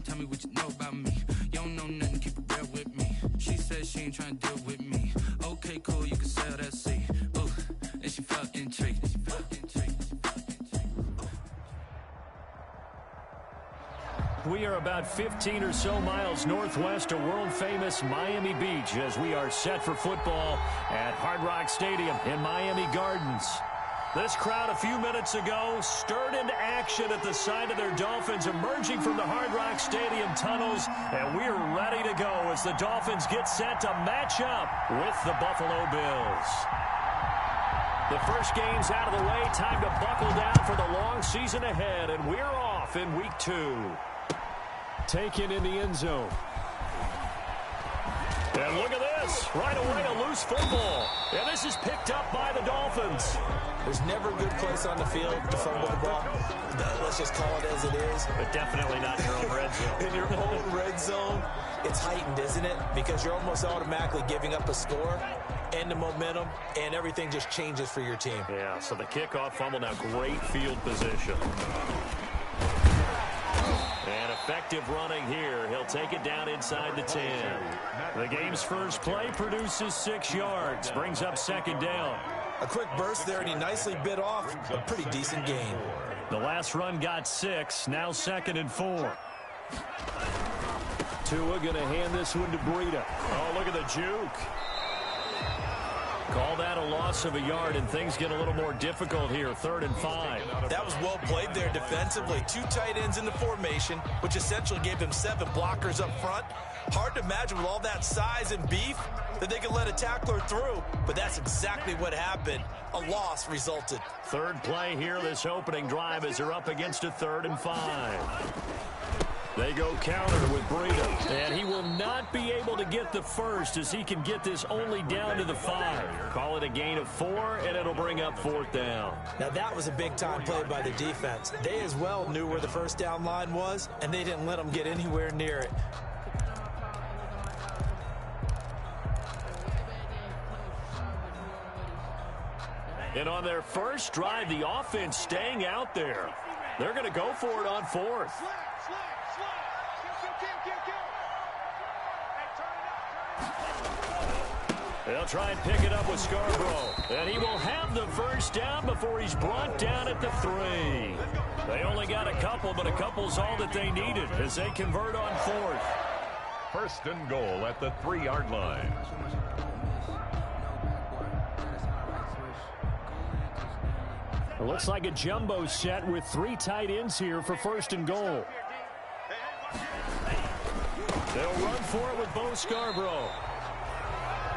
mind, tell me what you know about me. You don't know nothing, keep it real with me. She said she ain't trying to deal with me. Okay, cool, you can sell that seat. Ooh, and she felt intrigued. We are about 15 or so miles northwest of world-famous Miami Beach as we are set for football at Hard Rock Stadium in Miami Gardens. This crowd a few minutes ago stirred into action at the side of their Dolphins emerging from the Hard Rock Stadium tunnels, and we're ready to go as the Dolphins get set to match up with the Buffalo Bills. The first game's out of the way, time to buckle down for the long season ahead, and we're off in week 2. Taken in the end zone. And look at this. Right away, a loose football. And this is picked up by the Dolphins. There's never a good place on the field to fumble the ball. Let's just call it as it is. But definitely not in your own red zone. In your own red zone, it's heightened, isn't it? Because you're almost automatically giving up a score and the momentum, and everything just changes for your team. Yeah, so the kickoff fumble, now great field position. And effective running here. He'll take it down inside the 10. The game's first play produces 6 yards. Brings up second down. A quick burst there, and he nicely bit off a pretty decent gain. The last run got 6. Now 2nd and 4. Tua going to hand this one to Breida. Oh, look at the juke. Call that a loss of a yard, and things get a little more difficult here. 3rd and 5. That was well played there defensively. 2 tight ends in the formation, which essentially gave them 7 blockers up front. Hard to imagine with all that size and beef that they could let a tackler through, but that's exactly what happened. A loss resulted. Third play here, this opening drive, as they're up against a 3rd and 5. They go counter with Breida, and he will not be able to get the first as he can get this only down to the 5. Call it a gain of 4, and it'll bring up 4th down. Now that was a big-time play by the defense. They as well knew where the first down line was, and they didn't let them get anywhere near it. And on their first drive, the offense staying out there. They're going to go for it on 4th. They'll try and pick it up with Scarborough. And he will have the first down before he's brought down at the 3. They only got a couple, but a couple's all that they needed as they convert on 4th. 1st and goal at the 3-yard line. It looks like a jumbo set with 3 tight ends here for 1st and goal. They'll run for it with Bo Scarborough.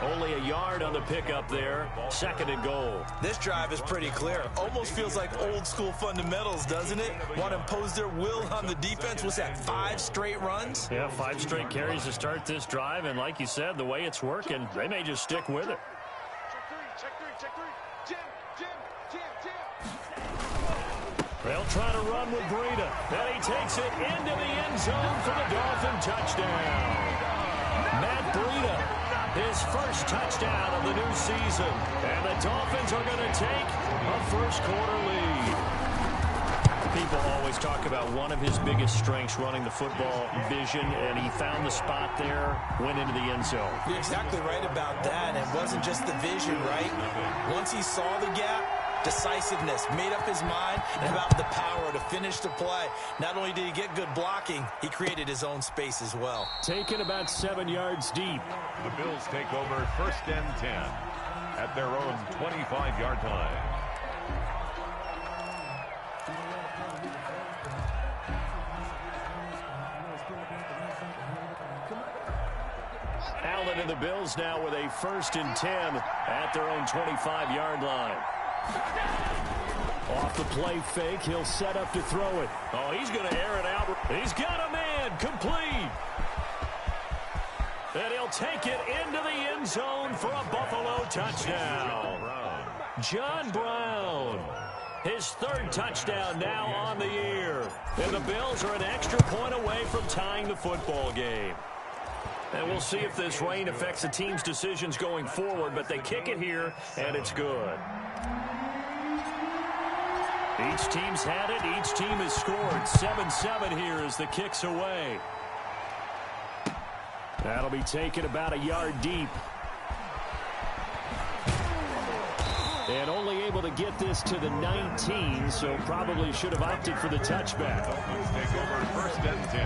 Only a yard on the pickup there. 2nd and goal. This drive is pretty clear. Almost feels like old school fundamentals, doesn't it? Want to impose their will on the defense. What's that, 5 straight runs? Yeah, 5 straight carries to start this drive. And like you said, the way it's working, they may just stick with it. They'll try to run with Breida. And he takes it into the end zone for the Dolphin touchdown. Matt Breida, his first touchdown of the new season. And the Dolphins are going to take a first-quarter lead. People always talk about one of his biggest strengths running the football, vision, and he found the spot there, went into the end zone. You're exactly right about that. It wasn't just the vision, right? Once he saw the gap, decisiveness, made up his mind, and about the power to finish the play. Not only did he get good blocking, he created his own space as well. Taken about 7 yards deep. The Bills take over 1st and 10 at their own 25-yard line. Allen and the Bills now with a 1st and 10 at their own 25-yard line. Off the play fake, he'll set up to throw it. Oh, he's going to air it out. He's got a man, complete. And he'll take it into the end zone for a Buffalo touchdown. John Brown, his 3rd touchdown now on the year. And the Bills are an extra point away from tying the football game. And we'll see if this rain affects the team's decisions going forward, but they kick it here, and it's good. Each team's had it. Each team has scored. 7-7 here as the kick's away. That'll be taken about a yard deep. And only able to get this to the 19, so probably should have opted for the touchback. Dolphins take over first and 10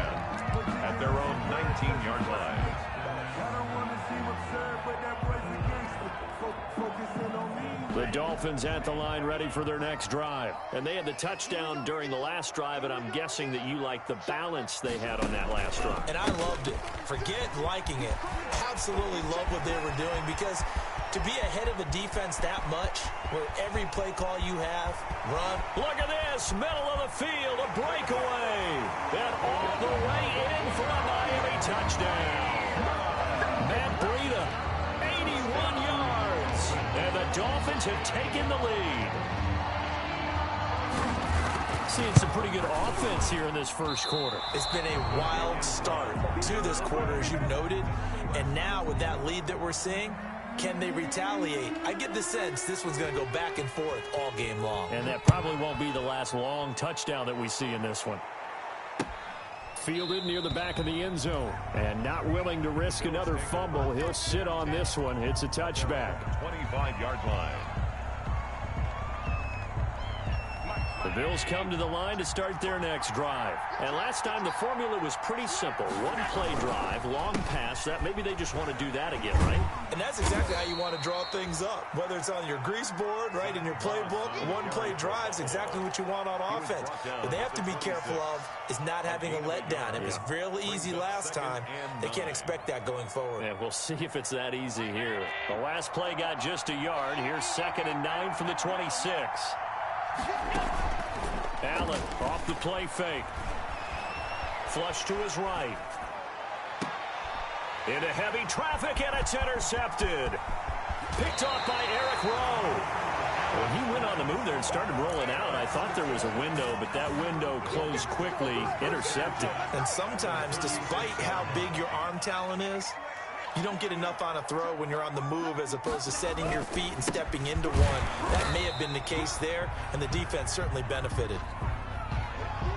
at their own 19-yard line. The Dolphins at the line ready for their next drive. And they had the touchdown during the last drive, and I'm guessing that you like the balance they had on that last drive. And I loved it. Forget liking it. Absolutely love what they were doing, because to be ahead of a defense that much, where every play call you have, run. Look at this, middle of the field, a breakaway. And all the way in for a Miami touchdown. Matt Breida, 81 yards. And the Dolphins have taken the lead. Seeing some pretty good offense here in this first quarter. It's been a wild start to this quarter, as you noted. And now with that lead that we're seeing, can they retaliate? I get the sense this one's going to go back and forth all game long. And that probably won't be the last long touchdown that we see in this one. Fielded near the back of the end zone. And not willing to risk another fumble. He'll sit on this one. It's a touchback. 25-yard line. The Bills come to the line to start their next drive. And last time the formula was pretty simple. One play drive, long pass. That maybe they just want to do that again, right? And that's exactly how you want to draw things up. Whether it's on your grease board, right, in your playbook, one play drive's exactly what you want on offense. What they have to be careful of is not having a letdown. It was real easy last time. They can't expect that going forward. Yeah, we'll see if it's that easy here. The last play got just a yard. Here's 2nd and 9 from the 26. Allen off the play fake. Flush to his right. Into heavy traffic, and it's intercepted. Picked off by Eric Rowe. When he went on the move there and started rolling out, I thought there was a window, but that window closed quickly, intercepted. And sometimes, despite how big your arm talent is, you don't get enough on a throw when you're on the move as opposed to setting your feet and stepping into one. That may have been the case there, and the defense certainly benefited.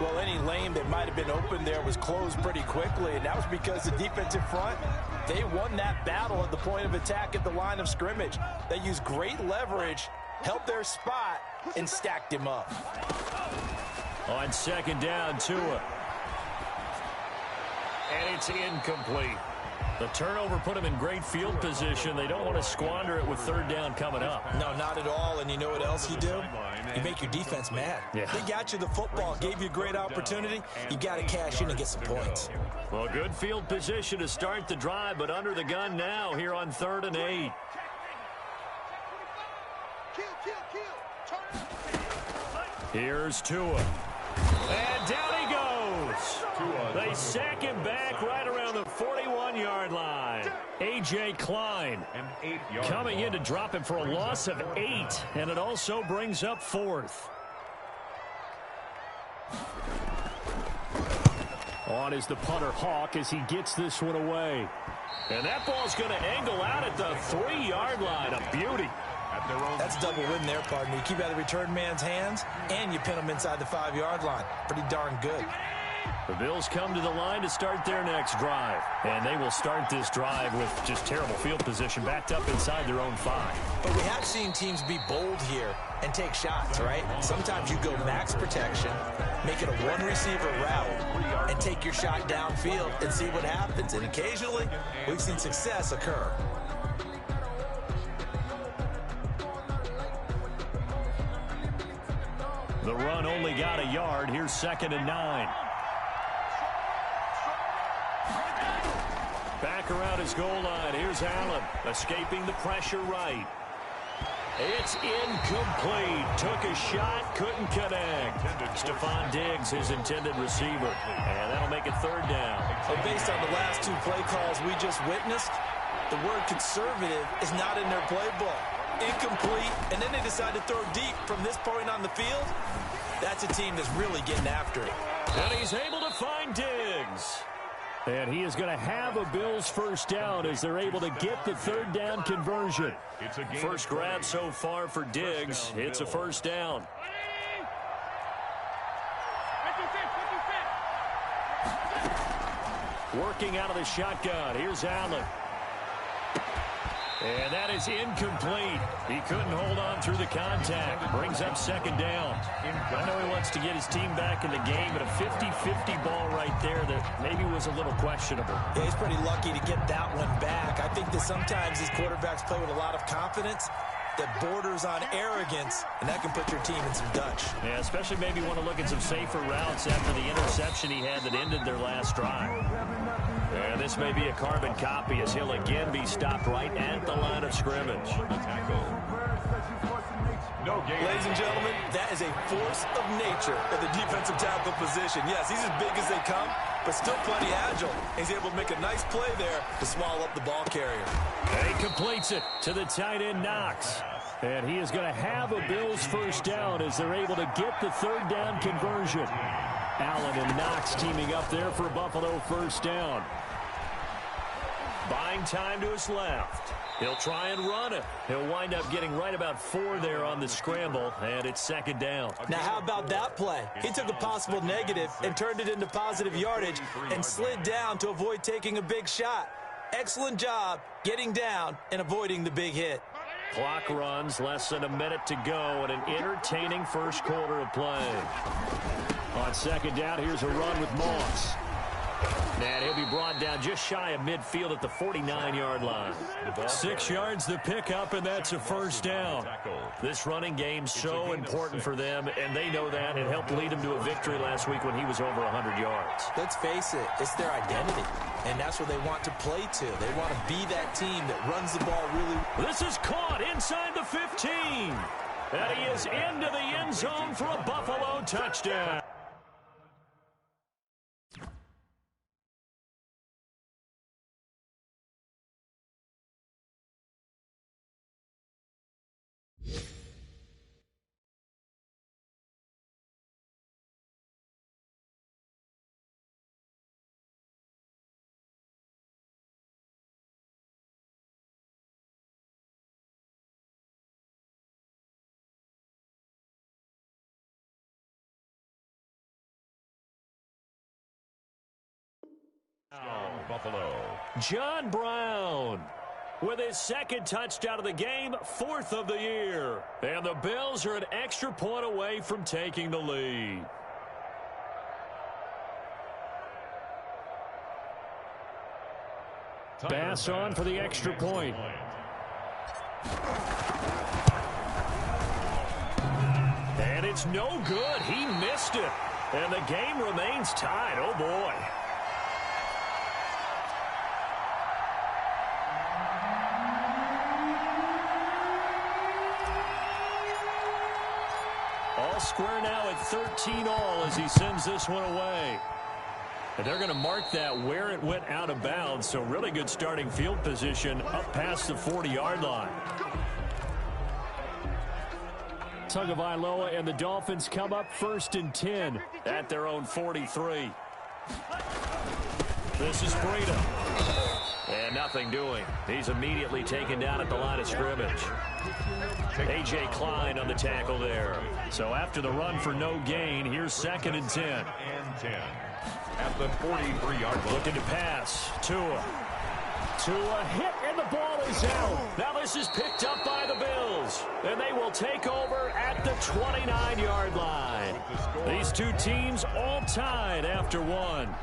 Well, any lane that might have been open there was closed pretty quickly, and that was because the defensive front, they won that battle at the point of attack at the line of scrimmage. They used great leverage, held their spot, and stacked him up. On 2nd down, Tua. And it's incomplete. The turnover put them in great field position. They don't want to squander it with 3rd down coming up. No, not at all. And you know what else you do? You make your defense mad. Yeah. They got you the football, gave you a great opportunity. You got to cash in and get some points. Well, good field position to start the drive, but under the gun now here on 3rd and 8. Here's Tua. And down he goes. They sack him back right around the 41-yard line. A.J. Klein coming in to drop him for a loss of 8, and it also brings up 4th. On is the punter Hawk as he gets this one away. And that ball's going to angle out at the 3-yard line. A beauty. That's double win there, partner. You keep out of the return man's hands, and you pin him inside the 5-yard line. Pretty darn good. The Bills come to the line to start their next drive. And they will start this drive with just terrible field position, backed up inside their own 5. But we have seen teams be bold here and take shots, right? Sometimes you go max protection, make it a one-receiver route, and take your shot downfield and see what happens. And occasionally, we've seen success occur. The run only got a yard. Here's 2nd and 9. Back around his goal line. Here's Allen escaping the pressure right. It's incomplete. Took a shot, couldn't connect. Stephon Diggs, his intended receiver. And that'll make it 3rd down. So based on the last 2 play calls we just witnessed, the word conservative is not in their playbook. Incomplete, and then they decide to throw deep from this point on the field. That's a team that's really getting after it. And he's able to find Diggs. And he is going to have a Bills 1st down as they're able to get the 3rd down conversion. First grab so far for Diggs. It's a 1st down. Working out of the shotgun. Here's Allen. And that is incomplete. He couldn't hold on through the contact. Brings up second down. I know he wants to get his team back in the game, but a 50-50 ball right there that maybe was a little questionable. Yeah, he's pretty lucky to get that one back. I think that sometimes these quarterbacks play with a lot of confidence that borders on arrogance, and that can put your team in some Dutch. Yeah, especially maybe want to look at some safer routes after the interception he had that ended their last drive. And this may be a carbon copy as he'll again be stopped right at the line of scrimmage. No gain. Ladies and gentlemen, that is a force of nature at the defensive tackle position. Yes, he's as big as they come, but still plenty agile. He's able to make a nice play there to swallow up the ball carrier. And he completes it to the tight end, Knox. And he is going to have a Bills first down as they're able to get the third down conversion. Allen and Knox teaming up there for a Buffalo first down. Buying time to his left. He'll try and run it. He'll wind up getting right about 4 there on the scramble, and it's second down. Now, how about that play? He took a possible negative and turned it into positive yardage and slid down to avoid taking a big shot. Excellent job getting down and avoiding the big hit. Clock runs, less than a minute to go, and an entertaining first quarter of play. On second down, here's a run with Moss. And he'll be brought down just shy of midfield at the 49-yard line. 6 yards the pickup, and that's a first down. This running game's so important for them, and they know that. It helped lead them to a victory last week when he was over 100 yards. Let's face it, it's their identity, and that's what they want to play to. They want to be that team that runs the ball really. This is caught inside the 15. And he is into the end zone for a Buffalo touchdown. Buffalo. John Brown with his second touchdown of the game, 4th of the year. And the Bills are an extra point away from taking the lead. Bass on for the extra point. And it's no good. He missed it. And the game remains tied. Oh, boy. All square now at 13 all as he sends this one away. And they're going to mark that where it went out of bounds, so really good starting field position up past the 40-yard line. Tagovailoa and the Dolphins come up 1st and 10 at their own 43. This is Breida. And nothing doing. He's immediately taken down at the line of scrimmage. A.J. Klein on the tackle there. So after the run for no gain, here's 2nd and 10. And 10 at the 43-yard line. Looking to pass. Tua hit, and the ball is out. Now this is picked up by the Bills, and they will take over at the 29-yard line. These two teams all tied after one.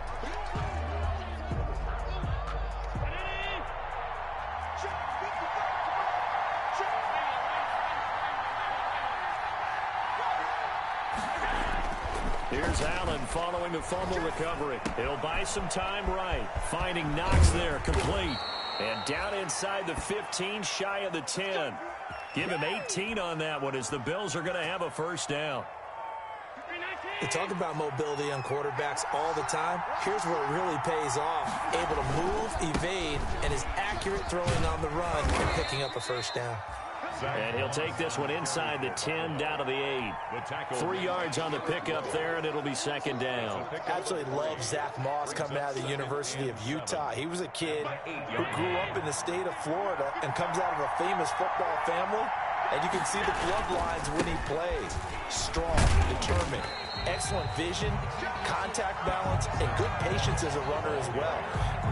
Here's Allen following the fumble recovery. He'll buy some time right. Finding Knox there, complete. And down inside the 15, shy of the 10. Give him 18 on that one as the Bills are going to have a first down. You talk about mobility on quarterbacks all the time. Here's where it really pays off. Able to move, evade, and is accurate throwing on the run and picking up a first down. And he'll take this one inside the 10, down to the 8. 3 yards on the pickup there, and it'll be second down. Absolutely love Zach Moss coming out of the University of Utah. He was a kid who grew up in the state of Florida and comes out of a famous football family. And you can see the bloodlines when he plays. Strong, determined, excellent vision, contact balance, and good patience as a runner as well.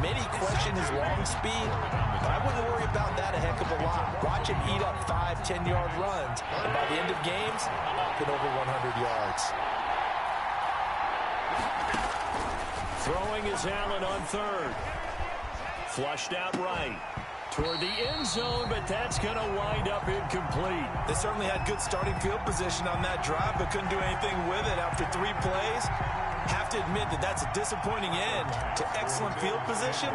Many question his long speed, but I wouldn't worry about that a heck of a lot. Watch him eat up 5, 10-yard runs, and by the end of games, up and over 100 yards. Throwing is Allen on third. Flushed out right. Toward the end zone, but that's going to wind up incomplete. They certainly had good starting field position on that drive, but couldn't do anything with it after 3 plays. Have to admit that that's a disappointing end to excellent field position.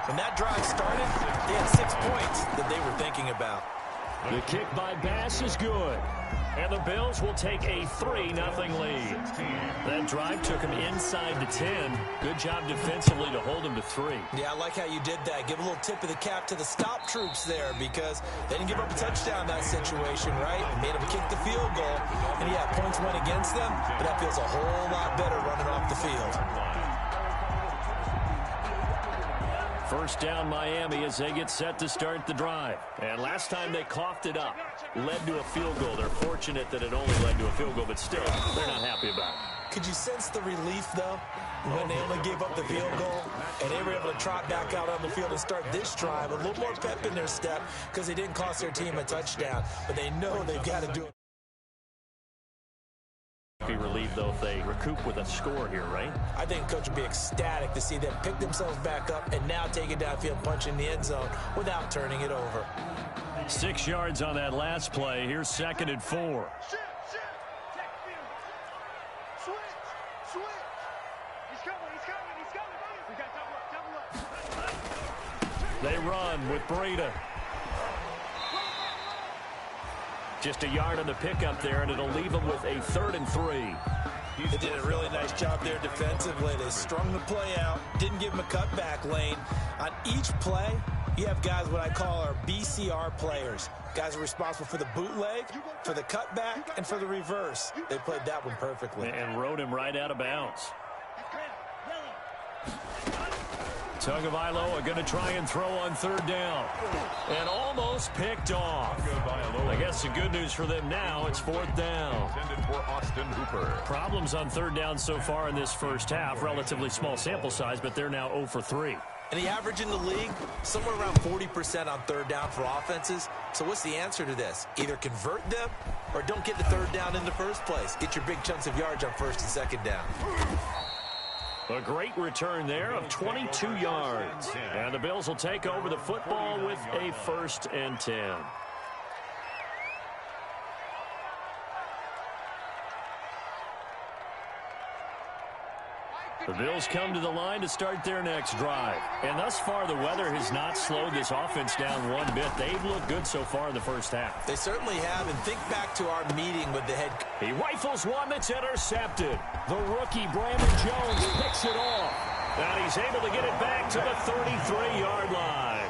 When that drive started, they had 6 points that they were thinking about. The kick by Bass is good. And the Bills will take a 3-0 lead. That drive took him inside the 10. Good job defensively to hold him to 3. Yeah, I like how you did that. Give a little tip of the cap to the stop troops there because they didn't give up a touchdown in that situation, right? Made them kick the field goal. And yeah, points went against them, but that feels a whole lot better running off the field. First down Miami as they get set to start the drive. And last time they coughed it up, led to a field goal. They're fortunate that it only led to a field goal, but still, they're not happy about it. Could you sense the relief, though, when they only gave up the field goal and they were able to trot back out on the field and start this drive? A little more pep in their step because they didn't cost their team a touchdown, but they know they've got to do it. Be relieved, though, if they recoup with a score here, right? I think Coach would be ecstatic to see them pick themselves back up and now take it downfield, punch in the end zone without turning it over. 6 yards on that last play. Here's 2nd and 4. They run with Breida. Just a yard on the pickup there, and it'll leave them with a 3rd and 3. They did a really nice job there defensively. They strung the play out, didn't give them a cutback lane. On each play, you have guys what I call our BCR players. Guys are responsible for the bootleg, for the cutback, and for the reverse. They played that one perfectly. And rode him right out of bounds. Tagovailoa are going to try and throw on 3rd down. And almost picked off. I guess the good news for them now, it's 4th down. Intended for Austin Hooper. Problems on 3rd down so far in this first half. Relatively small sample size, but they're now 0 for 3. And the average in the league, somewhere around 40% on 3rd down for offenses. So what's the answer to this? Either convert them or don't get the 3rd down in the first place. Get your big chunks of yards on 1st and 2nd down. A great return there of 22 yards. And the Bills will take over the football with a 1st and 10. The Bills come to the line to start their next drive. And thus far, the weather has not slowed this offense down one bit. They've looked good so far in the first half. They certainly have, and think back to our meeting with the head. He rifles one that's intercepted. The rookie, Brandon Jones, picks it off. And he's able to get it back to the 33-yard line.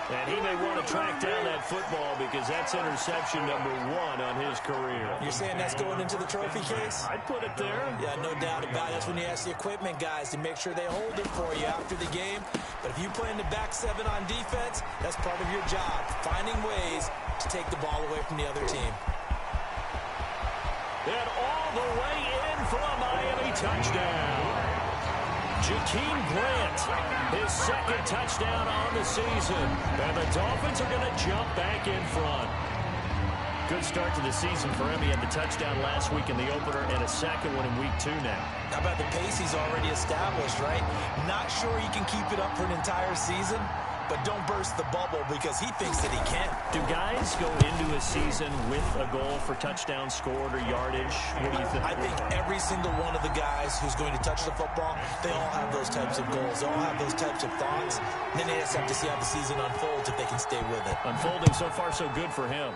And he may want to track down that football because that's interception number 1 on his career. You're saying that's going into the trophy case? I'd put it there. Yeah, no doubt about it. That's when you ask the equipment guys to make sure they hold it for you after the game. But if you play in the back 7 on defense, that's part of your job, finding ways to take the ball away from the other team. And all the way in for a Miami touchdown. Jakeem Grant, his 2nd touchdown on the season. And the Dolphins are going to jump back in front. Good start to the season for him. He had the touchdown last week in the opener and a 2nd one in week 2 now. How about the pace he's already established, right? Not sure he can keep it up for an entire season, but don't burst the bubble because he thinks that he can. Do guys go into a season with a goal for touchdowns scored or yardage? What do you think? I think every single one of the guys who's going to touch the football, they all have those types of goals. They all have those types of thoughts. And then they just have to see how the season unfolds if they can stay with it. Unfolding so far so good for him.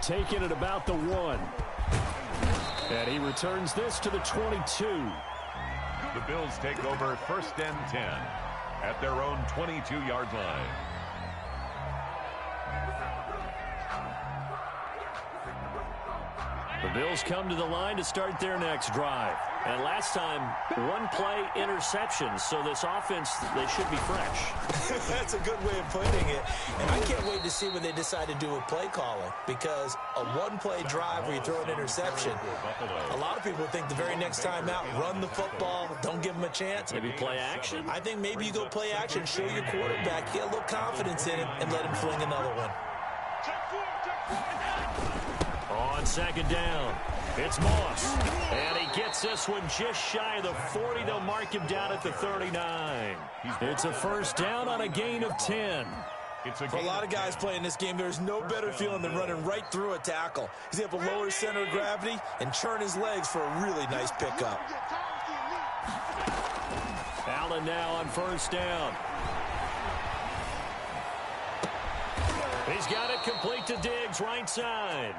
Taking it about the 1. And he returns this to the 22. The Bills take over 1st and 10 at their own 22-yard line. The Bills come to the line to start their next drive. And last time, one-play interception. So this offense, they should be fresh. That's a good way of putting it. And I can't wait to see when they decide to do a play calling, because a one-play drive where you throw an interception, a lot of people think the very next time out, run the football, don't give them a chance. Maybe play action? I think maybe you go play action, show your quarterback, get a little confidence in him, and let him fling another one. On second down, it's Moss. And he gets this one just shy of the 40. They'll mark him down at the 39. It's a first down on a gain of 10. For a lot of guys playing this game, there's no better feeling than running right through a tackle. He's able to lower his center of gravity and churn his legs for a really nice pickup. Allen now on first down. He's got it complete to Diggs, right side.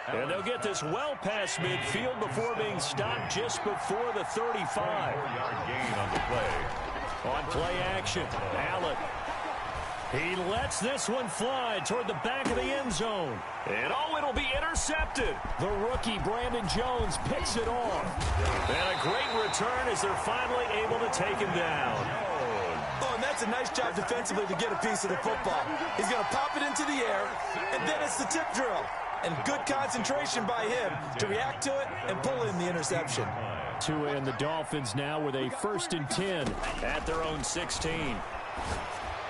And they'll get this well past midfield before being stopped just before the 35. 4-yard gain on the play. On play action, Allen. He lets this one fly toward the back of the end zone. And it'll be intercepted. The rookie, Brandon Jones, picks it off. And a great return as they're finally able to take him down. Oh, and that's a nice job defensively to get a piece of the football. He's going to pop it into the air, and then it's the tip drill. And good concentration by him to react to it and pull in the interception. Tua and the Dolphins now with a 1st and 10 at their own 16.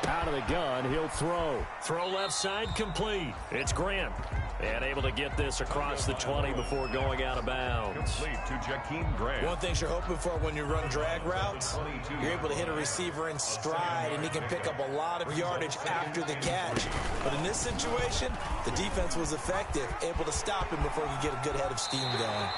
Out of the gun, he'll throw. Throw left side, complete. It's Grant. And able to get this across the 20 before going out of bounds. Complete to Jakeem Grant. One thing you're hoping for when you run drag routes, you're able to hit a receiver in stride, and he can pick up a lot of yardage after the catch. But in this situation, the defense was effective, able to stop him before he could get a good head of steam going.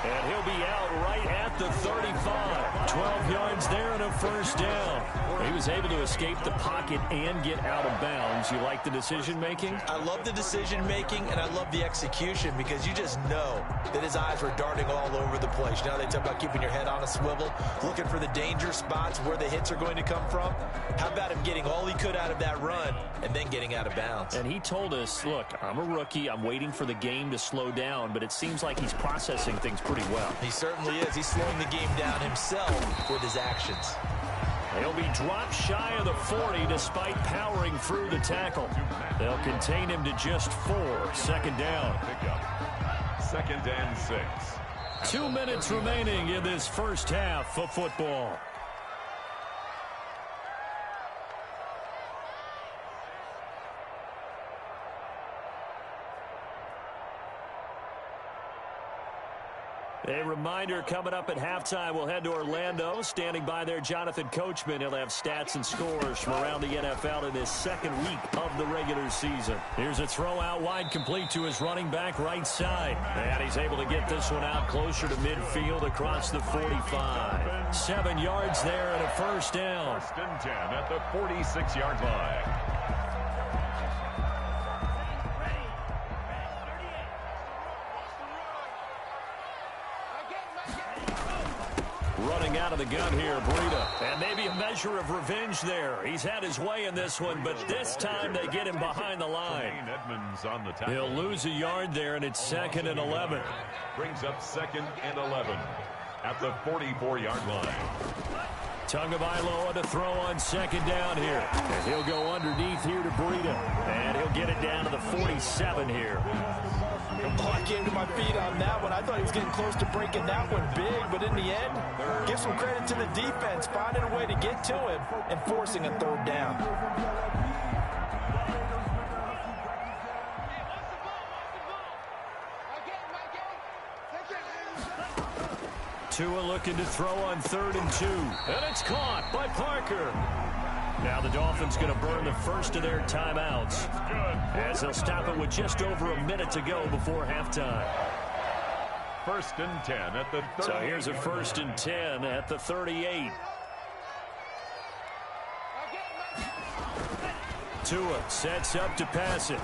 And he'll be out right at the 35. 12 yards there and a first down. He was able to escape the pocket and get out of bounds. You like the decision-making? I love the decision-making, and I love the execution, because you just know that his eyes were darting all over the place. You know, they talk about keeping your head on a swivel, looking for the danger spots where the hits are going to come from. How about him getting all he could out of that run and then getting out of bounds? And he told us, look, I'm a rookie. I'm waiting for the game to slow down, but it seems like he's processing things pretty well. He certainly is. He's slowing the game down himself with his actions. He'll be dropped shy of the 40 despite powering through the tackle. They'll contain him to just 4. Second down. Second and 6. 2 minutes remaining in this first half of football. A reminder, coming up at halftime, we'll head to Orlando. Standing by there, Jonathan Coachman. He'll have stats and scores from around the NFL in his second week of the regular season. Here's a throw out wide, complete to his running back right side. And he's able to get this one out closer to midfield across the 45. 7 yards there and a first down. 1st and 10 at the 46-yard line. Running out of the gun here, Breida. And maybe a measure of revenge there. He's had his way in this one, but this time they get him behind the line. Edmonds on the tackle. He'll lose a yard there, and it's 2nd and 11. Brings up 2nd and 11 at the 44-yard line. Tagovailoa to throw on second down here. And he'll go underneath here to Breida. And he'll get it down to the 47 here. Oh, I came to my feet on that one. I thought he was getting close to breaking that one big, but in the end, give some credit to the defense, finding a way to get to him and forcing a 3rd down. Tua looking to throw on 3rd and 2. And it's caught by Parker. Now the Dolphins going to burn the first of their timeouts as they'll stop it with just over a minute to go before halftime. 1st and 10 at the 38. So here's a 1st and 10 at the 38. Tua sets up to pass it.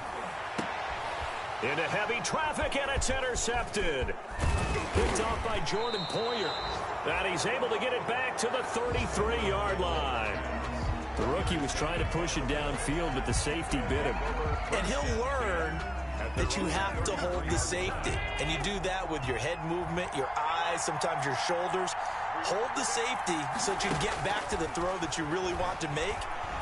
Into heavy traffic, and it's intercepted. Picked off by Jordan Poyer. And he's able to get it back to the 33-yard line. The rookie was trying to push it downfield, but the safety bit him. And he'll learn that you have to hold the safety. And you do that with your head movement, your eyes, thighs, sometimes your shoulders. Hold the safety so that you can get back to the throw that you really want to make.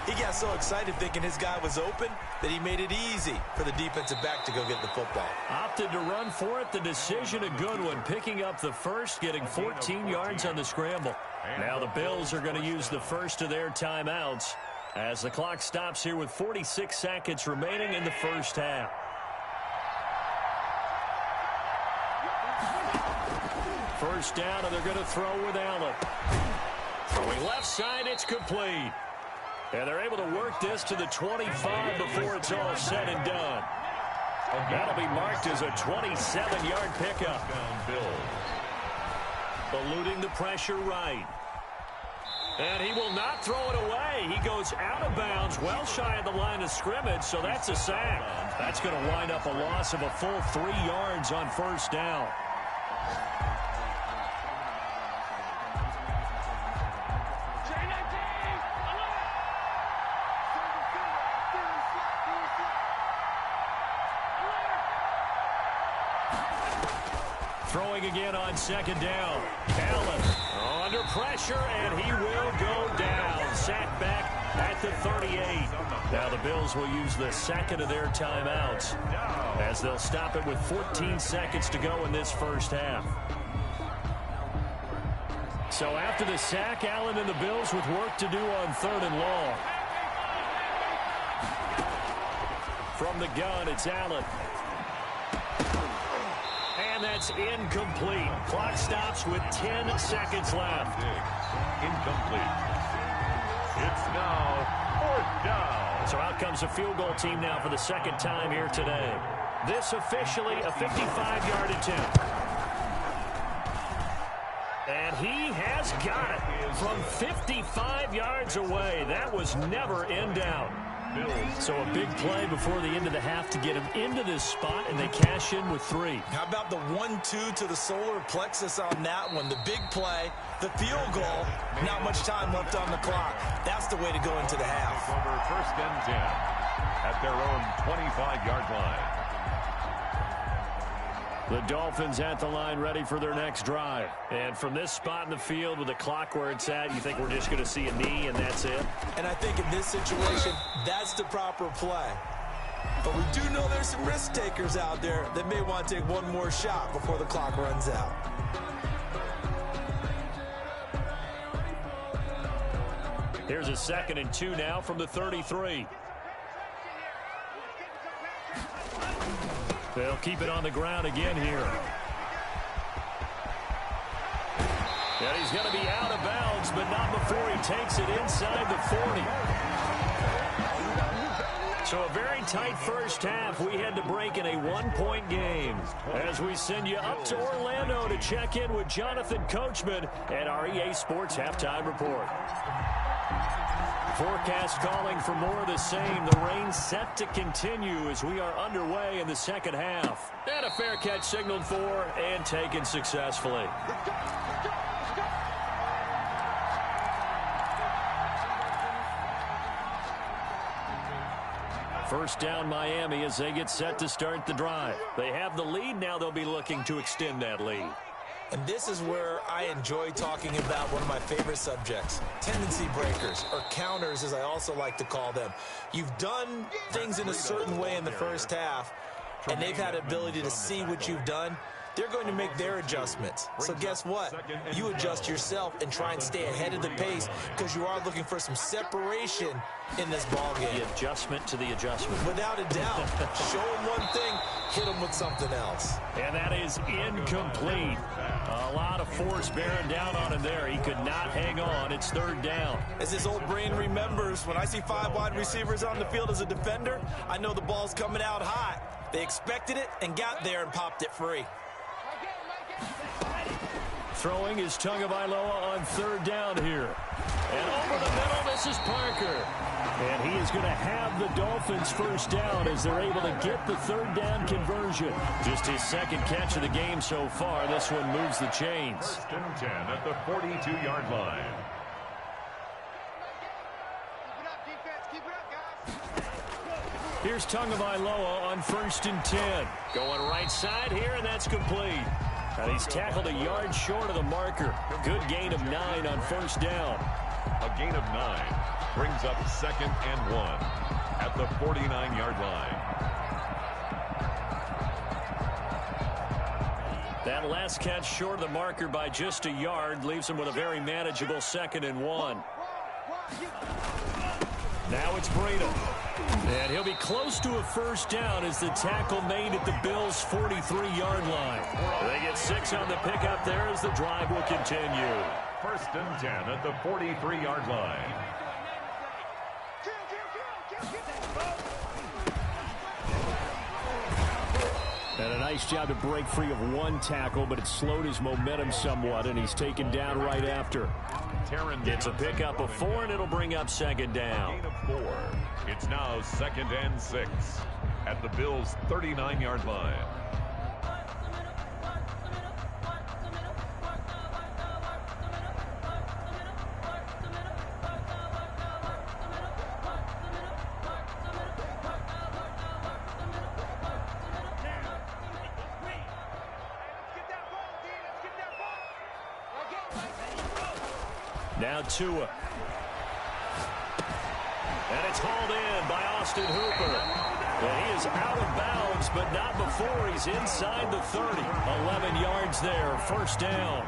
He got so excited thinking his guy was open that he made it easy for the defensive back to go get the football. Opted to run for it. The decision a good one. Picking up the first, getting 14 yards on the scramble. Now the Bills are going to use the first of their timeouts as the clock stops here with 46 seconds remaining in the first half. First down, and they're going to throw with alot. Throwing left side, it's complete. And they're able to work this to the 25 before it's all said and done. That'll be marked as a 27-yard pickup. Eluding the pressure right. And he will not throw it away. He goes out of bounds, well shy of the line of scrimmage, so that's a sack. That's going to wind up a loss of a full 3 yards on first down. Throwing again on second down. Allen under pressure, and he will go down. Sacked back at the 38. Now the Bills will use the second of their timeouts as they'll stop it with 14 seconds to go in this first half. So after the sack, Allen and the Bills with work to do on 3rd and long. From the gun, it's Allen. And that's incomplete. Clock stops with 10 seconds left. Incomplete. It's now 4th down. So out comes a field goal team now for the second time here today. This officially a 55-yard attempt. And he has got it from 55 yards away. That was never in doubt. So a big play before the end of the half to get him into this spot, and they cash in with 3. How about the 1-2 to the solar plexus on that one? The big play, the field goal, not much time left on the clock. That's the way to go into the half. Over 1st and 10 at their own 25-yard line. The Dolphins at the line ready for their next drive. And from this spot in the field with the clock where it's at, you think we're just going to see a knee and that's it? And I think in this situation, that's the proper play. But we do know there's some risk takers out there that may want to take one more shot before the clock runs out. Here's a 2nd and 2 now from the 33. They'll keep it on the ground again here. And he's going to be out of bounds, but not before he takes it inside the 40. So a very tight first half. We had to break in a 1-point game as we send you up to Orlando to check in with Jonathan Coachman at our EA Sports Halftime Report. Forecast calling for more of the same. The rain set to continue as we are underway in the second half. And a fair catch signaled for and taken successfully. First down Miami as they get set to start the drive. They have the lead. Now they'll be looking to extend that lead. And this is where I enjoy talking about one of my favorite subjects, tendency breakers, or counters as I also like to call them. You've done things in a certain way in the first half, and they've had the ability to see what you've done. They're going to make their adjustments. So guess what? You adjust yourself and try and stay ahead of the pace because you are looking for some separation in this ball game. The adjustment to the adjustment. Without a doubt. Show them one thing, hit them with something else. And that is incomplete. A lot of force bearing down on him there. He could not hang on. It's 3rd down. As this old brain remembers, when I see 5 wide receivers on the field as a defender, I know the ball's coming out hot. They expected it and got there and popped it free. Throwing is Tagovailoa on 3rd down here. And over the middle, this is Parker. And he is going to have the Dolphins first down as they're able to get the 3rd down conversion. Just his 2nd catch of the game so far. This one moves the chains. 1st and 10 at the 42-yard line. Here's Tagovailoa on 1st and 10. Going right side here, and that's complete. And he's tackled a yard short of the marker. Good gain of 9 on first down. A gain of 9 brings up 2nd and 1 at the 49-yard line. That last catch short of the marker by just a yard leaves him with a very manageable 2nd and 1. Now it's Breida. And he'll be close to a first down as the tackle made at the Bills' 43-yard line. They get 6 on the pickup there as the drive will continue. 1st and 10 at the 43-yard line. And a nice job to break free of one tackle, but it slowed his momentum somewhat, and he's taken down right after. It's a pickup of 4, and it'll bring up 2nd down. Gain of 4. It's now 2nd and 6 at the Bills' 39-yard line. Now Tua. And it's hauled in by Austin Hooper. And he is out of bounds, but not before he's inside the 30. 11 yards there, first down.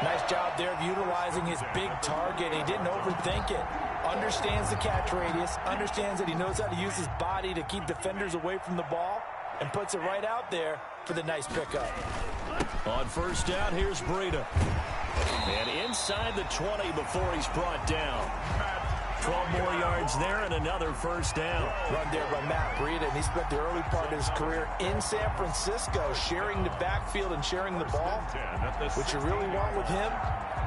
Nice job there of utilizing his big target. He didn't overthink it. Understands the catch radius, understands that he knows how to use his body to keep defenders away from the ball, and puts it right out there for the nice pickup. On first down, here's Breida. And inside the 20 before he's brought down. 12 more yards there and another first down. Run there by Matt Breida, and he spent the early part of his career in San Francisco sharing the backfield and sharing the ball. What you really want with him,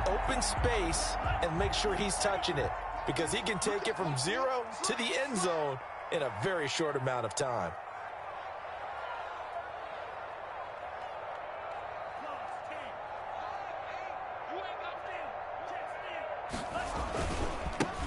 open space and make sure he's touching it, because he can take it from 0 to the end zone in a very short amount of time.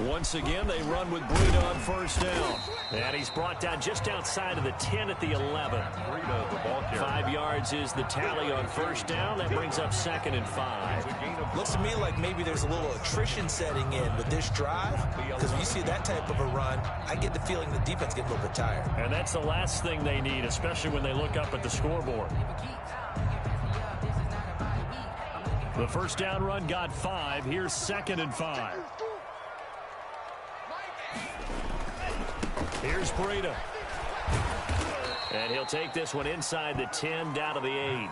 Once again, they run with Breida on first down. And he's brought down just outside of the 10 at the 11. Breida, the ball carrier. 5 yards is the tally on first down. That brings up 2nd and 5. Looks to me like maybe there's a little attrition setting in with this drive, because when you see that type of a run, I get the feeling the defense gets a little bit tired. And that's the last thing they need, especially when they look up at the scoreboard. The first down run got 5. Here's 2nd and 5. Here's Breida. And he'll take this one inside the 10, down to the 8.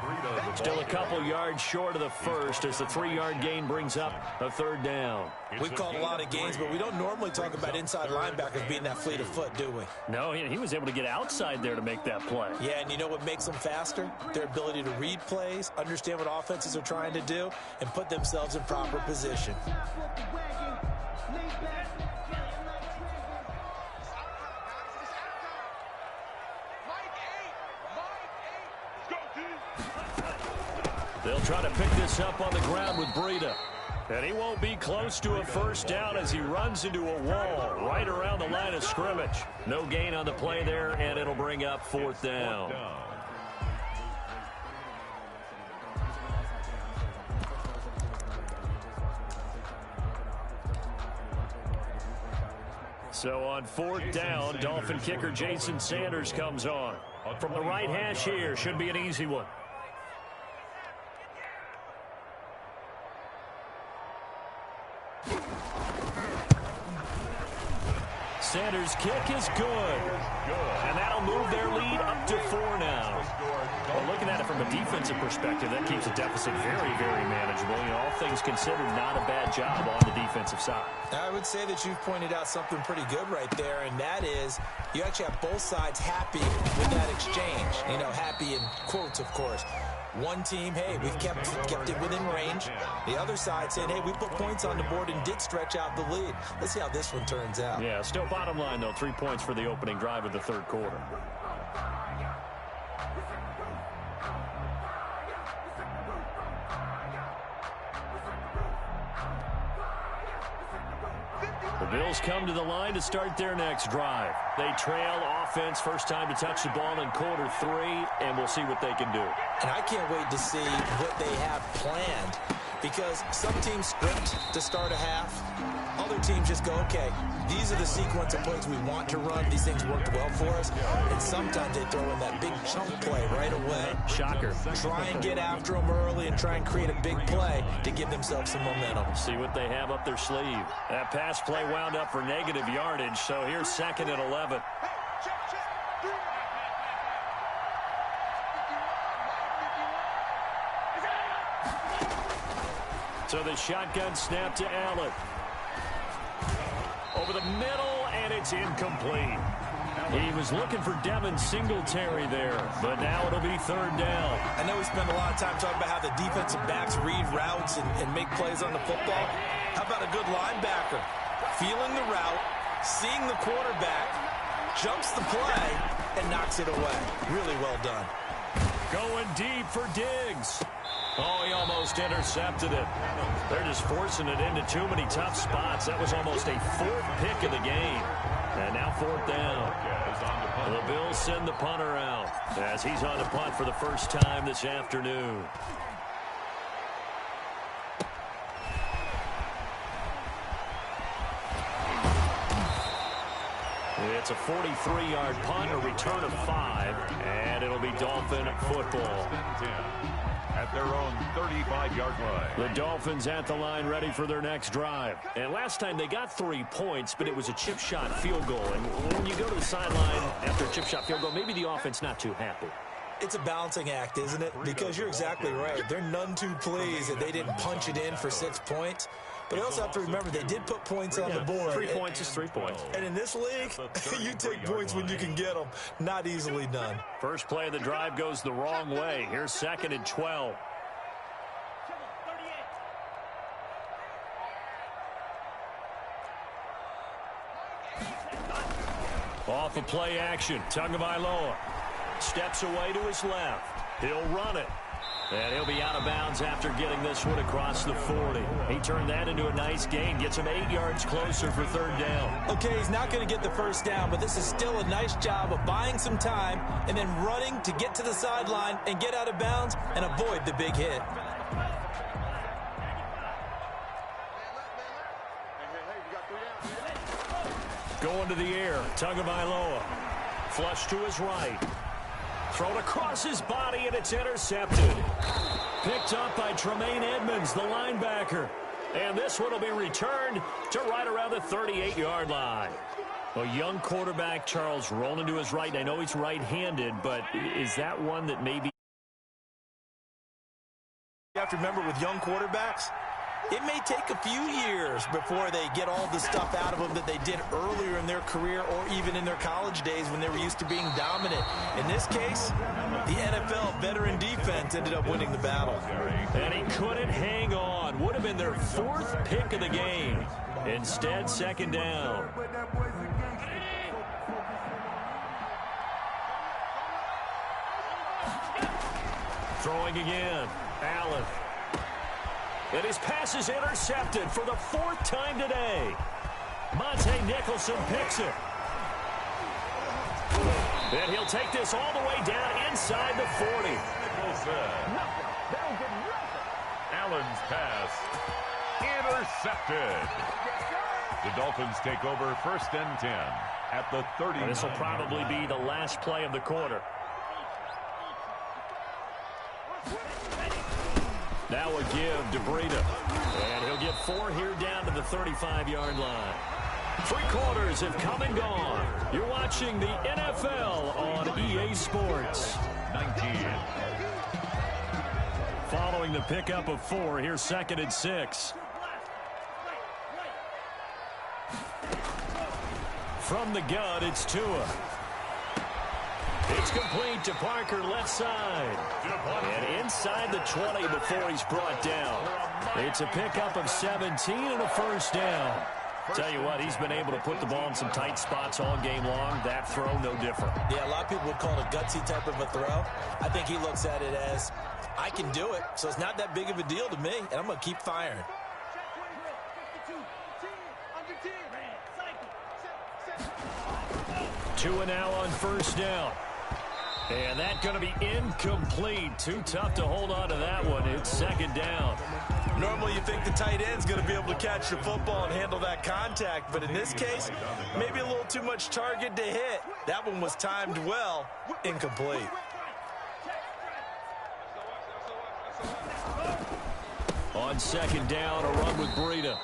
Still a couple yards short of the first as the 3-yard gain brings up a third down. We've called a lot of games, but we don't normally talk about inside linebackers being that fleet of foot, do we? No, he was able to get outside there to make that play. Yeah, and you know what makes them faster? Their ability to read plays, understand what offenses are trying to do, and put themselves in proper position. They'll try to pick this up on the ground with Breida. And he won't be close to a first down as he runs into a wall right around the line of scrimmage. No gain on the play there, and it'll bring up 4th down. So on 4th down, Dolphin kicker Jason Sanders comes on. From the right hash here, should be an easy one. Sanders' kick is good. And that'll move their lead up to 4 now. Well, looking at it from a defensive perspective, that keeps the deficit very, very manageable. You know, all things considered, not a bad job on the defensive side. I would say that you've pointed out something pretty good right there, and that is you actually have both sides happy with that exchange. You know, happy in quotes, of course. One team, hey, we've kept it within range. The other side saying, hey, we put points on the board and did stretch out the lead. Let's see how this one turns out. Yeah, still bottom line, though, 3 points for the opening drive of the third quarter. The Bills come to the line to start their next drive. They trail offense, first time to touch the ball in quarter 3, and we'll see what they can do. And I can't wait to see what they have planned, because some teams script to start a half. Other teams just go, okay, these are the sequence of plays we want to run. These things worked well for us. And sometimes they throw in that big chunk play right away. Shocker. Try and get after them early and try and create a big play to give themselves some momentum. See what they have up their sleeve. That pass play wound up for negative yardage, so here's 2nd and 11. So the shotgun snap to Allen. Over the middle, and it's incomplete. He was looking for Devin Singletary there, but now it'll be 3rd down. I know we spend a lot of time talking about how the defensive backs read routes and make plays on the football. How about a good linebacker? Feeling the route, seeing the quarterback, jumps the play, and knocks it away. Really well done. Going deep for Diggs. Oh, he almost intercepted it. They're just forcing it into too many tough spots. That was almost a 4th pick of the game. And now 4th down. The Bills send the punter out as he's on the punt for the first time this afternoon. It's a 43-yard punt, a return of 5, and it'll be Dolphin football. At their own 35-yard line. The Dolphins at the line ready for their next drive. And last time they got 3 points, but it was a chip shot field goal. And when you go to the sideline after a chip shot field goal, maybe the offense not too happy. It's a balancing act, isn't it? Because you're exactly right. They're none too pleased that they didn't punch it in for 6 points. But you also have to remember they did put points on the board. 3 points is 3 points. And in this league, you take points when you can get them. Not easily done. First play of the drive goes the wrong way. Here's 2nd and 12. Off of play action, Tagovailoa steps away to his left. He'll run it. And he'll be out of bounds after getting this one across the 40. He turned that into a nice gain. Gets him 8 yards closer for 3rd down. Okay, he's not going to get the first down, but this is still a nice job of buying some time and then running to get to the sideline and get out of bounds and avoid the big hit. Going to the air, Tagovailoa. Flush to his right. Thrown across his body, and it's intercepted. Picked up by Tremaine Edmonds, the linebacker. And this one will be returned to right around the 38-yard line. A young quarterback, Charles, rolling to his right. And I know he's right-handed, but is that one that maybe... You have to remember with young quarterbacks, it may take a few years before they get all the stuff out of them that they did earlier in their career or even in their college days when they were used to being dominant. In this case, the NFL veteran defense ended up winning the battle. And he couldn't hang on. Would have been their 4th pick of the game. Instead, 2nd down. Throwing again. Allen. And his pass is intercepted for the 4th time today. Monte Nicholson picks it. And he'll take this all the way down inside the 40. Allen's pass intercepted. The Dolphins take over 1st and 10 at the 30. This will probably be the last play of the quarter. Now a give to Breida. And he'll get 4 here down to the 35-yard line. 3 quarters have come and gone. You're watching the NFL on EA Sports. 19. Following the pickup of 4, here's 2nd and 6. From the gun, it's Tua. It's complete to Parker, left side. And inside the 20 before he's brought down. It's a pickup of 17 and a 1st down. Tell you what, he's been able to put the ball in some tight spots all game long. That throw, no different. Yeah, a lot of people would call it a gutsy type of a throw. I think he looks at it as, I can do it, so it's not that big of a deal to me, and I'm going to keep firing. Tua now on first down. And that's going to be incomplete. Too tough to hold on to that one. It's second down. Normally you think the tight end's going to be able to catch the football and handle that contact, but in this case, maybe a little too much target to hit. That one was timed well. Incomplete. On second down, a run with Breida.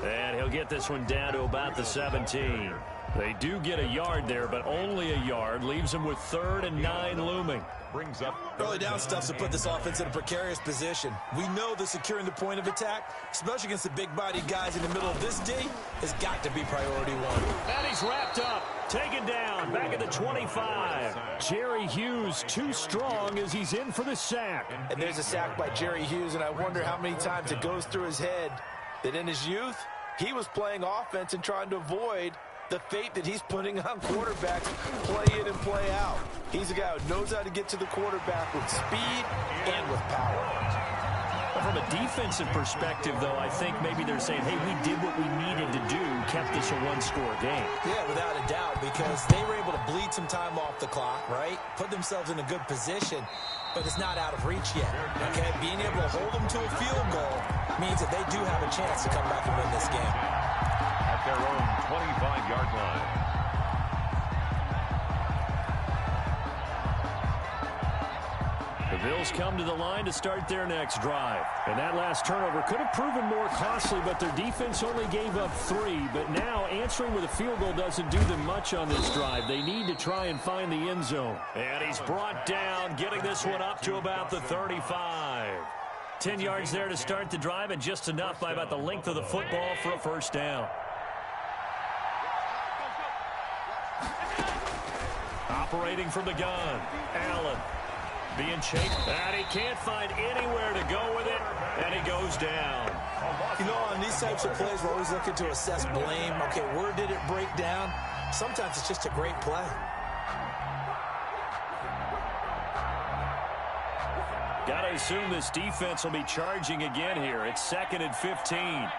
And he'll get this one down to about the 17. They do get a yard there, but only a yard. Leaves them with 3rd and 9 looming. Brings up Early down stuff to put this offense in a precarious position. We know that securing the point of attack, especially against the big-bodied guys in the middle of this D, has got to be priority one. And he's wrapped up, taken down, back at the 25. Jerry Hughes too strong as he's in for the sack. And there's a sack by Jerry Hughes, and I wonder how many times it goes through his head that in his youth, he was playing offense and trying to avoid the fate that he's putting on quarterbacks play in and play out. He's a guy who knows how to get to the quarterback with speed and with power. From a defensive perspective, though, I think maybe they're saying, hey, we did what we needed to do, kept this a one-score game. Yeah, without a doubt, because they were able to bleed some time off the clock, right? Put themselves in a good position, but it's not out of reach yet, okay? Being able to hold them to a field goal means that they do have a chance to come back and win this game. At their own 25-yard line. The Bills come to the line to start their next drive. And that last turnover could have proven more costly, but their defense only gave up 3. But now answering with a field goal doesn't do them much on this drive. They need to try and find the end zone. And he's brought down, getting this one up to about the 35. 10 yards there to start the drive, and just enough by about the length of the football for a first down. Operating from the gun, Allen. Being chased, and he can't find anywhere to go with it, and he goes down. You know, on these types of plays, we're always looking to assess blame. Okay, where did it break down? Sometimes it's just a great play. Got to assume this defense will be charging again here. It's 2nd and 15.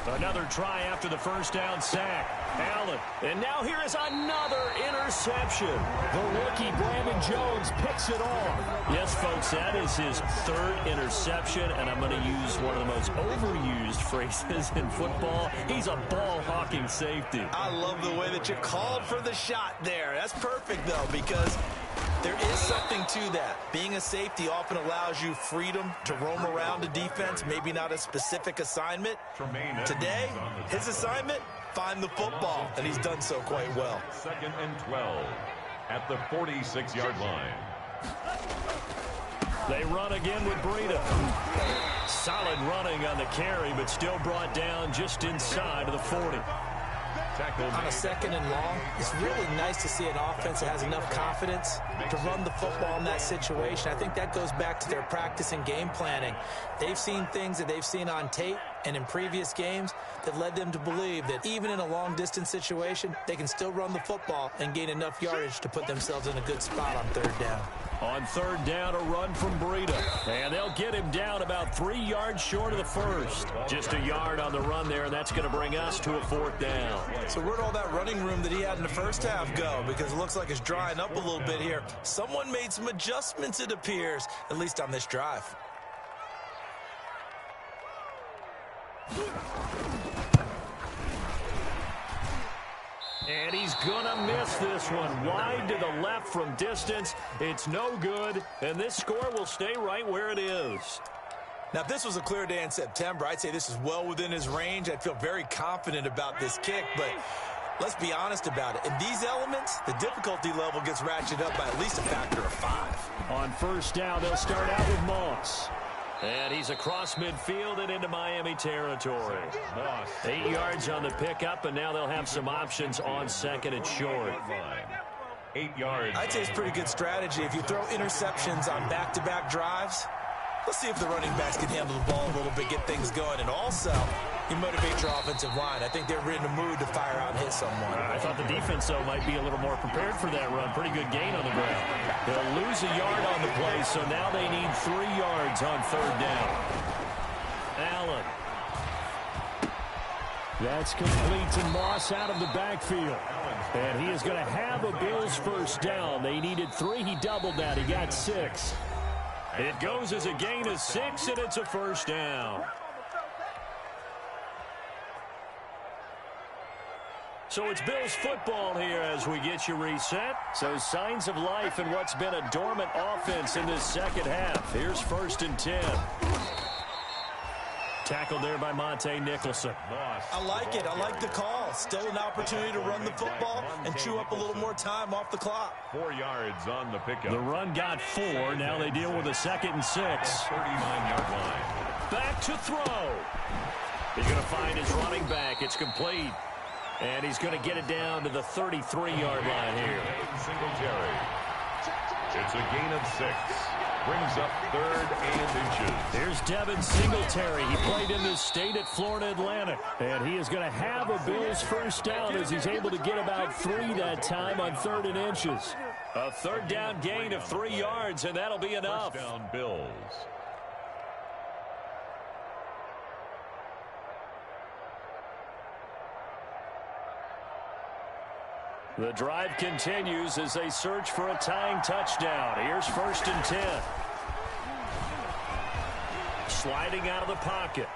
Another try after the first down sack. Allen. And now here is another interception. The rookie, Brandon Jones, picks it off. Yes, folks, that is his 3rd interception, and I'm going to use one of the most overused phrases in football. He's a ball-hawking safety. I love the way that you called for the shot there. That's perfect, though, because there is something to that. Being a safety often allows you freedom to roam around the defense, maybe not a specific assignment. Today, his assignment, find the football, and he's done so quite well. 2nd and 12 at the 46-yard line. They run again with Breida. Solid running on the carry, but still brought down just inside of the 40. On a 2nd and long, it's really nice to see an offense that has enough confidence to run the football in that situation. I think that goes back to their practice and game planning. They've seen things that they've seen on tape and in previous games that led them to believe that even in a long-distance situation, they can still run the football and gain enough yardage to put themselves in a good spot on 3rd down. On 3rd down, a run from Breida. And they'll get him down about 3 yards short of the first. Just a yard on the run there, and that's going to bring us to a 4th down. So where'd all that running room that he had in the first half go? Because it looks like it's drying up a little bit here. Someone made some adjustments, it appears, at least on this drive. And he's going to miss this one. Wide to the left from distance. It's no good, and this score will stay right where it is. Now, if this was a clear day in September, I'd say this is well within his range. I'd feel very confident about this kick, but let's be honest about it. In these elements, the difficulty level gets ratcheted up by at least a factor of 5. On first down, they'll start out with Moss. And he's across midfield and into Miami territory. 8 yards on the pickup, and now they'll have some options on 2nd and short. 8 yards. I'd say it's pretty good strategy. If you throw interceptions on back-to-back drives, let's see if the running backs can handle the ball a little bit, get things going. And also, you motivate your offensive line. I think they're in a mood to fire out and hit someone. I thought the defense, though, might be a little more prepared for that run. Pretty good gain on the ground. They'll lose a yard on the play, so now they need 3 yards on 3rd down. Allen. That's complete to Moss out of the backfield. And he is going to have a Bills first down. They needed 3. He doubled that. He got 6. It goes as a gain of 6, and it's a first down. So it's Bills football here as we get you reset. So signs of life in what's been a dormant offense in this second half. Here's 1st and 10. Tackled there by Monte Nicholson. I like it. I like the call. Still an opportunity to run the football and chew up a little more time off the clock. 4 yards on the pickup. The run got 4. Now they deal with a 2nd and 6. 39-yard line. Back to throw. He's going to find his running back. It's complete. And he's going to get it down to the 33-yard line here. Singletary. It's a gain of 6. Brings up 3rd and inches. Here's Devin Singletary. He played in this state at Florida Atlantic. And he is going to have a Bills first down as he's able to get about 3 that time on 3rd and inches. A 3rd down gain of 3 yards, and that'll be enough. First down, Bills. The drive continues as they search for a tying touchdown. Here's 1st and 10. Sliding out of the pocket.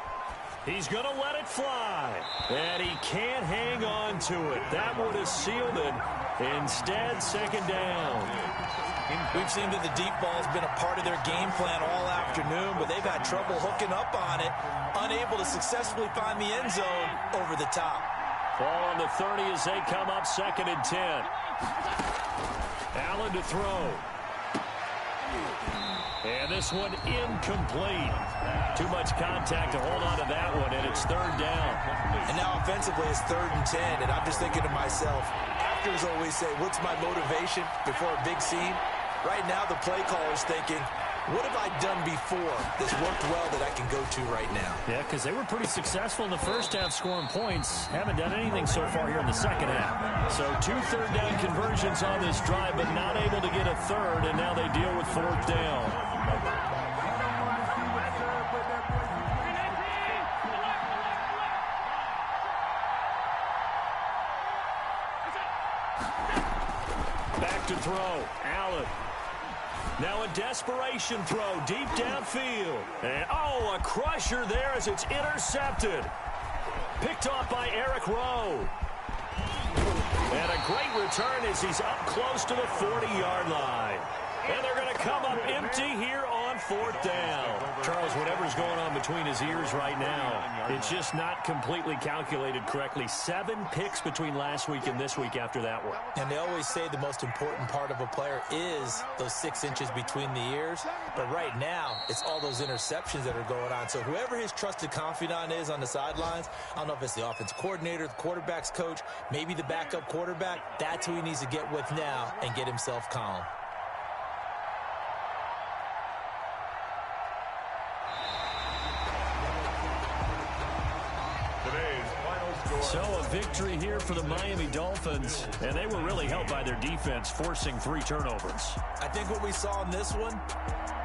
He's going to let it fly. And he can't hang on to it. That would have sealed it. Instead, 2nd down. We've seen that the deep ball has been a part of their game plan all afternoon, but they've had trouble hooking up on it, unable to successfully find the end zone over the top. Ball on the 30 as they come up 2nd and 10. Allen to throw. And this one incomplete. Too much contact to hold on to that one, and it's 3rd down. And now offensively it's 3rd and 10, and I'm just thinking to myself, actors always say, what's my motivation before a big scene? Right now the play caller's thinking, what have I done before that's worked well that I can go to right now? Yeah, because they were pretty successful in the first half scoring points. Haven't done anything so far here in the second half. So 2 third down conversions on this drive, but not able to get a 3rd, and now they deal with 4th down. Back to throw. Allen. Now a desperation throw deep downfield. And, oh, a crusher there as it's intercepted. Picked off by Eric Rowe. And a great return as he's up close to the 40-yard line. And they're going to come up empty here on 4th down. Charles, whatever's going on between his ears right now, it's just not completely calculated correctly. 7 picks between last week and this week after that one. And they always say the most important part of a player is those 6 inches between the ears. But right now, it's all those interceptions that are going on. So whoever his trusted confidant is on the sidelines, I don't know if it's the offensive coordinator, the quarterback's coach, maybe the backup quarterback, that's who he needs to get with now and get himself calm. So a victory here for the Miami Dolphins, and they were really helped by their defense, forcing 3 turnovers. I think what we saw in this one,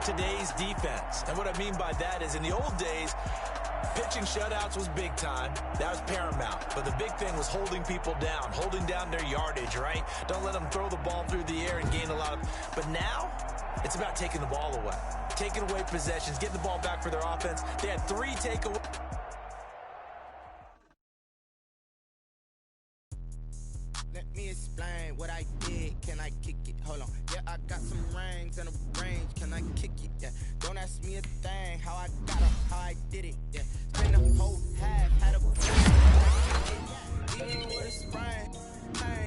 today's defense. And what I mean by that is in the old days, pitching shutouts was big time. That was paramount. But the big thing was holding people down, holding down their yardage, right? Don't let them throw the ball through the air and gain a lot of... But now, it's about taking the ball away. Taking away possessions, getting the ball back for their offense. They had 3 takeaways. Let me explain what I did. Can I kick it? Hold on. Yeah, I got some rings and a range. Can I kick it? Yeah. Don't ask me a thing. How I got them, how I did it. Yeah. Spend the whole half, had a even with a sprain.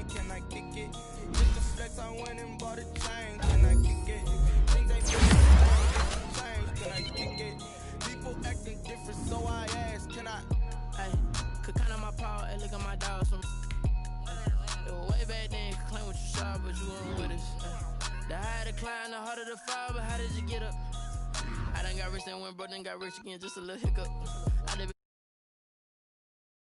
Can I kick it? With the flex, I went and bought a chain. Can I kick it? Things ain't change. Can I kick it? People acting different, so I ask, can I? Hey, could count on my power and look at my dogs from. Way back then, you could claim what you saw, but you weren't with us. The higher the climb, the harder the fall, but how did you get up? I done got rich and went broke, then got rich again, just a little hiccup.